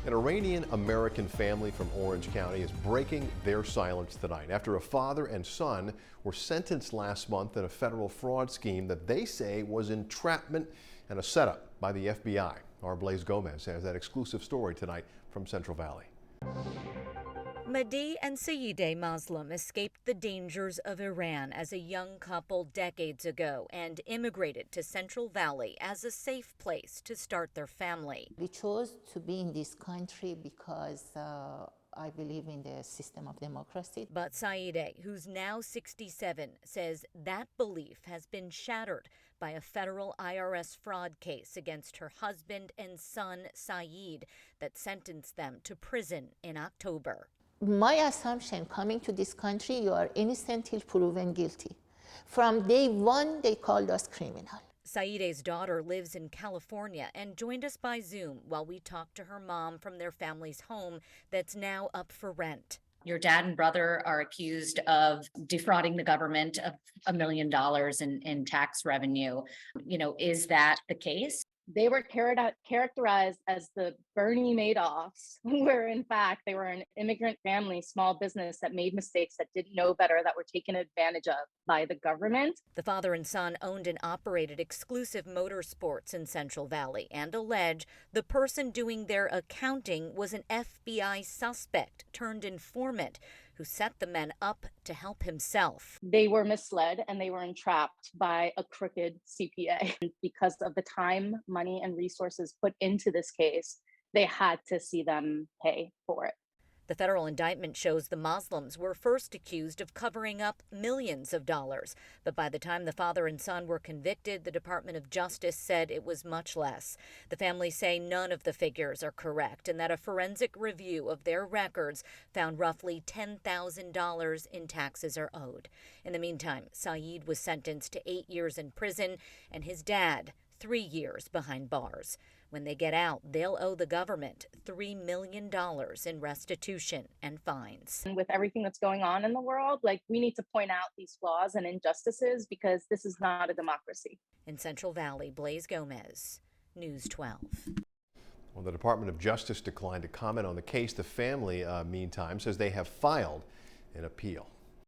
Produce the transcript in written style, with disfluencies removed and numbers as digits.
An Iranian-American family from Orange County is breaking their silence tonight after a father and son were sentenced last month in a federal fraud scheme that they say was entrapment and a setup by the FBI. Our Blaise Gomez has that exclusive story tonight from Central Valley. Saeideh and Saeideh Moslem escaped the dangers of Iran as a young couple decades ago and immigrated to Central Valley as a safe place to start their family. We chose to be in this country because I believe in the system of democracy. But Saeideh, who's now 67, says that belief has been shattered by a federal IRS fraud case against her husband and son, Saeed, that sentenced them to prison in October. My assumption coming to this country, you are innocent till proven guilty. From day one, they called us criminal. Saeedeh's daughter lives in California and joined us by Zoom while we talked to her mom from their family's home that's now up for rent. Your dad and brother are accused of defrauding the government of $1 million in tax revenue. Is that the case? They were characterized as the Bernie Madoffs, where in fact they were an immigrant family, small business that made mistakes, that didn't know better, that were taken advantage of by the government. The father and son owned and operated exclusive motorsports in Central Valley and allege the person doing their accounting was an FBI suspect turned informant who set the men up to help himself. They were misled and they were entrapped by a crooked CPA. Because of the time, money, and resources put into this case, they had to see them pay for it. The federal indictment shows the Moslems were first accused of covering up millions of dollars. But by the time the father and son were convicted, the Department of Justice said it was much less. The families say none of the figures are correct and that a forensic review of their records found roughly $10,000 in taxes are owed. In the meantime, Saeed was sentenced to 8 years in prison and his dad 3 years behind bars. When they get out, they'll owe the government $3 million in restitution and fines. And with everything that's going on in the world, we need to point out these flaws and injustices because this is not a democracy. In Central Valley, Blaise Gomez, News 12. Well, the Department of Justice declined to comment on the case. The family, meantime, says they have filed an appeal.